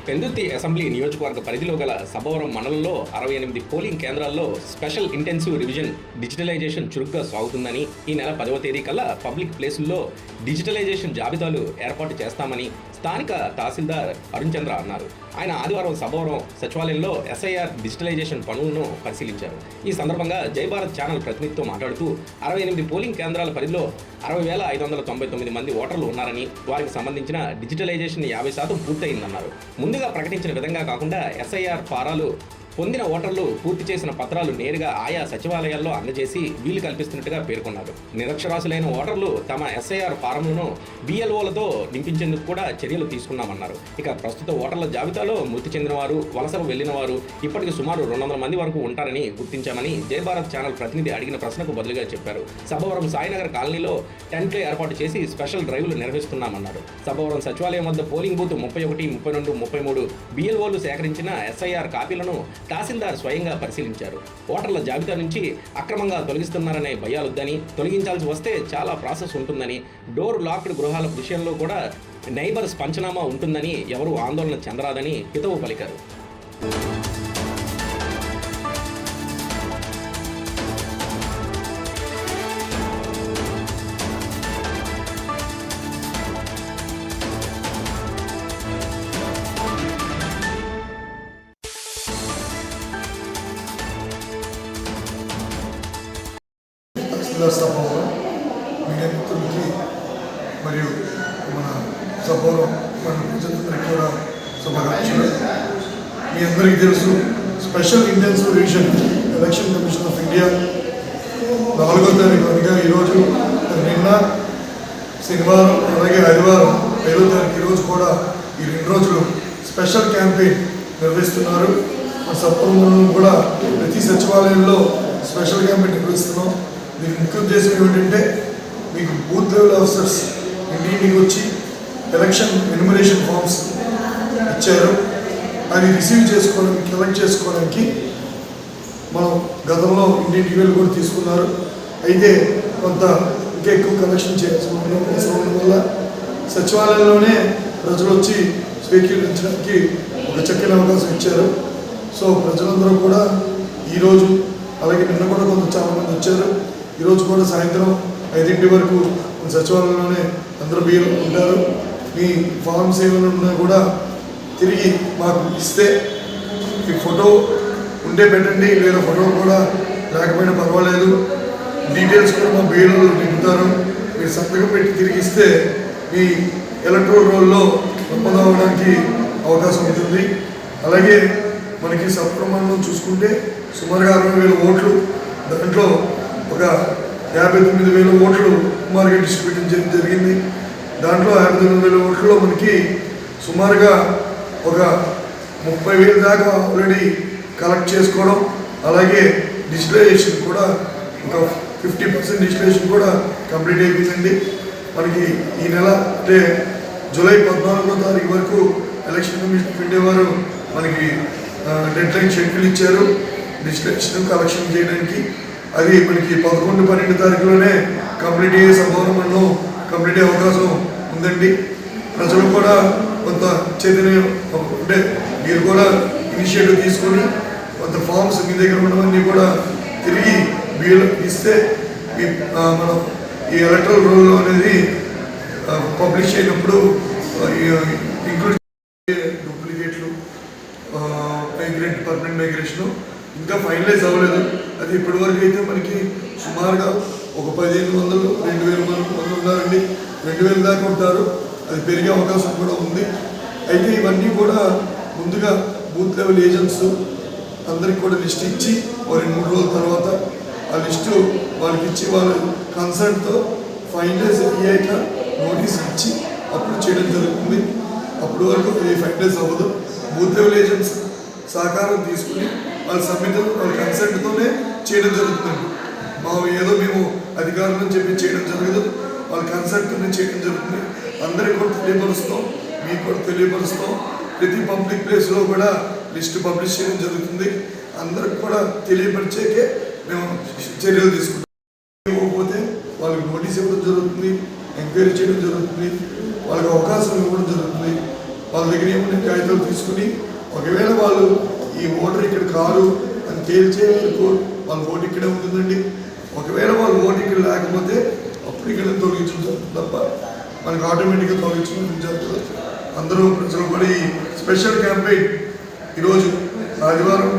Pendurthi assembly నియోజకవర్గ పరిధిలో గల సభవరం మండలంలో 68 పోలింగ్ కేంద్రాల్లో స్పెషల్ ఇంటెన్సివ్ రివిజన్ డిజిటలైజేషన్ చురుగ్గా సాగుతుందని ఈ నెల 10వ తేదీ కల్లా పబ్లిక్ ప్లేసుల్లో డిజిటలైజేషన్ జాబితాలు ఏర్పాటు చేస్తామని స్థానిక తహసీల్దార్ అరుణ్ చంద్ర అన్నారు. ఆయన ఆదివారం సభవరం సచివాలయంలో ఎస్ఐఆర్ డిజిటలైజేషన్ పనులను పరిశీలించారు. ఈ సందర్భంగా జై భారత్ ఛానల్ ప్రతినిధితో మాట్లాడుతూ 68 పోలింగ్ కేంద్రాల పరిధిలో 60,599 మంది ఓటర్లు ఉన్నారని, వారికి సంబంధించిన డిజిటలైజేషన్ 50% పూర్తయిందన్నారు. ముందుగా ప్రకటించిన విధంగా కాకుండా ఎస్ఐఆర్ ఫారాలు పొందిన ఓటర్లు పూర్తి చేసిన పత్రాలు నేరుగా ఆయా సచివాలయాల్లో అందజేసి వీలు కల్పిస్తున్నట్టుగా పేర్కొన్నారు. నిరక్షరాస్యులైన ఓటర్లు తమ ఎస్ఐఆర్ ఫారంలను బిఎల్ఓలతో నింపించేందుకు కూడా చర్యలు తీసుకున్నామన్నారు. ఇక ప్రస్తుత ఓటర్ల జాబితాలో మృతి చెందిన వారు, వలసకు వెళ్లిన వారు ఇప్పటికి సుమారు 200 మంది వరకు ఉంటారని గుర్తించామని జై భారత్ ఛానల్ ప్రతినిధి అడిగిన ప్రశ్నకు బదులుగా చెప్పారు. సభవరం సాయినగర్ కాలనీలో టెంట్లు ఏర్పాటు చేసి స్పెషల్ డ్రైవ్లు నిర్వహిస్తున్నామన్నారు. సభవరం సచివాలయం వద్ద పోలింగ్ బూత్ 31, 32, 33 బిఎల్ఓలు సేకరించిన ఎస్ఐఆర్ కాపీలను తహసీల్దార్ స్వయంగా పరిశీలించారు. ఓటర్ల జాబితా నుంచి అక్రమంగా తొలగిస్తున్నారనే భయాలొద్దని, తొలగించాల్సి వస్తే చాలా ప్రాసెస్ ఉంటుందని, డోర్ లాక్డ్ గృహాల విషయంలో కూడా నైబర్స్ పంచనామా ఉంటుందని ఎవరూ ఆందోళన చెందరాదని హితవు పలికారు. సభలో మీడియా మిత్రులకి మరియు మన సభలో మన ప్రజలందరికీ కూడా శుభాకాంక్షలు. మీ అందరికీ తెలుసు, special intensive revision election commission of India 4వ తారీఖు అనగా ఈరోజు, నిన్న శనివారం, అలాగే ఆదివారం 5వ తారీఖు ఈరోజు కూడా ఈ 2 రోజులు స్పెషల్ క్యాంపెయిన్ నిర్వహిస్తున్నారు. మన సభలో కూడా ప్రతి సచివాలయంలో స్పెషల్ క్యాంపెయిన్ నిర్వహిస్తున్నాం. దీనికి ముఖ్య ఉద్దేశం ఏమిటంటే, మీకు బూత్ లెవెల్ ఆఫీసర్స్ ఇంటికి వచ్చి ఎలక్షన్ ఎన్యుమరేషన్ ఫామ్స్ ఇచ్చారు. అది రిసీవ్ చేసుకోవడానికి, కలెక్ట్ చేసుకోవడానికి మనం గతంలో ఇంటింటికి వెళ్ళి కూడా తీసుకున్నారు. అయితే కొంత ఇంకా ఎక్కువ కలెక్షన్ చేయాల్సిన వల్ల సచివాలయంలోనే ప్రజలు వచ్చి స్వీకరించడానికి ఒక చక్కని అవకాశం ఇచ్చారు. సో ప్రజలందరూ కూడా ఈరోజు, అలాగే నిన్న కూడా చాలామంది వచ్చారు. ఈరోజు కూడా సాయంత్రం 5 వరకు సచివాలయంలోనే అందరూ బియ్యం ఉంటారు. మీ ఫార్మ్స్ ఏమైనా ఉన్నా కూడా తిరిగి మాకు ఇస్తే, మీ ఫోటో ఉంటే పెట్టండి, లేదా ఫోటో కూడా లేకపోయినా పర్వాలేదు, డీటెయిల్స్ కూడా మా బియ్యంలో నింపుతారు. మీరు సంతకం పెట్టి తిరిగి ఇస్తే మీ ఎలక్ట్రల్ రోల్లో ఒప్పందం అవ్వడానికి అవకాశం ఉంటుంది. అలాగే మనకి సప్రమాణం చూసుకుంటే సుమారుగా 60,000 ఓట్లు, దాంట్లో ఒక 59,000 ఓట్లు సుమారుగా డిస్ట్రిబ్యూట్ చేయడం జరిగింది. దాంట్లో 59,000 ఓట్లలో మనకి సుమారుగా ఒక 30,000 దాకా ఆల్రెడీ కలెక్ట్ చేసుకోవడం, అలాగే డిజిటలైజేషన్ కూడా ఒక 50% డిజిటలైజేషన్ కూడా కంప్లీట్ అయిపోయిందండి. మనకి ఈ నెల అంటే జూలై 14వ తారీఖు వరకు ఎలక్షన్ కమిషన్ ఆఫ్ ఇండియా వారు మనకి డెడ్ లైన్ షెడ్యూల్ ఇచ్చారు డిజిటలైజేషన్ కలెక్షన్ చేయడానికి. అది మనకి 11, 12 తారీఖులోనే కంప్లీట్ అయ్యే సంభావనలో కంప్లీట్ అయ్యే అవకాశం ఉందండి. ప్రజలు కూడా కొంత చైతన్యం, అంటే మీరు కూడా ఇనిషియేటివ్ తీసుకొని కొంత ఫామ్స్ మీ దగ్గర ఉన్నవన్నీ కూడా తిరిగి బిల్ ఇస్తే మనం ఈ ఎలక్ట్రల్ రోల్ అనేది పబ్లిష్ అయినప్పుడు ఇంక్లూడ్ డూప్లికేట్లు, మైగ్రేట్, పర్మనెంట్ మైగ్రేషను ఇంకా ఫైనలైజ్ అవ్వలేదు. అది ఇప్పటివరకు అయితే మనకి సుమారుగా ఒక 1,500, 2,000 మంది ఉన్నారండి. 2,000 దాకా ఉంటారు. అది పెరిగే అవకాశం కూడా ఉంది. అయితే ఇవన్నీ కూడా ముందుగా బూత్ లెవెల్ ఏజెంట్స్ అందరికి కూడా లిస్ట్ ఇచ్చి 2-3 రోజుల తర్వాత ఆ లిస్టు వాళ్ళకి ఇచ్చి వాళ్ళ కన్సర్న్తో ఫైనలైజ్ అయ్యాక నోటీస్ ఇచ్చి అప్పుడు చేయడం జరుగుతుంది. అప్పటి వరకు ఇది ఫైనలైజ్ అవ్వదు. బూత్ లెవెల్ ఏజెంట్స్ సహకారం తీసుకుని వాళ్ళ సమ్మితం, వాళ్ళ కన్సెంట్తోనే చేయడం జరుగుతుంది. ఏదో మేము అధికారులను చెప్పి చేయడం జరగదు, వాళ్ళ కన్సెంట్తోనే చేయడం జరుగుతుంది. అందరికీ కూడా తెలియపరుస్తాం, మీకు కూడా తెలియపరుస్తాం. ప్రతి పబ్లిక్ ప్లేస్లో కూడా లిస్టు పబ్లిష్ చేయడం జరుగుతుంది. అందరికి కూడా తెలియపరిచేకే మేము చర్యలు తీసుకుంటాం. ఇవ్వకపోతే వాళ్ళకి నోటీస్ ఇవ్వడం జరుగుతుంది, ఎంక్వైరీ చేయడం జరుగుతుంది, వాళ్ళకి అవకాశం ఇవ్వడం జరుగుతుంది. వాళ్ళ దగ్గర ఏమైనా కాగితాలు తీసుకుని ఒకవేళ వాళ్ళు ఈ ఓటర్ ఇక్కడ కారు అని తేల్చే వరకు వాళ్ళ ఓటు ఇక్కడే ఉంటుందండి. ఒకవేళ వాళ్ళ ఓటు ఇక్కడ లేకపోతే అప్పుడు ఇక్కడ తొలగించడం తప్ప మనకు ఆటోమేటిక్గా తొలగించడం జరుగుతుంది. అందరూ ప్రజలు కూడా ఈ స్పెషల్ క్యాంపెయిన్ ఈరోజు ఆదివారం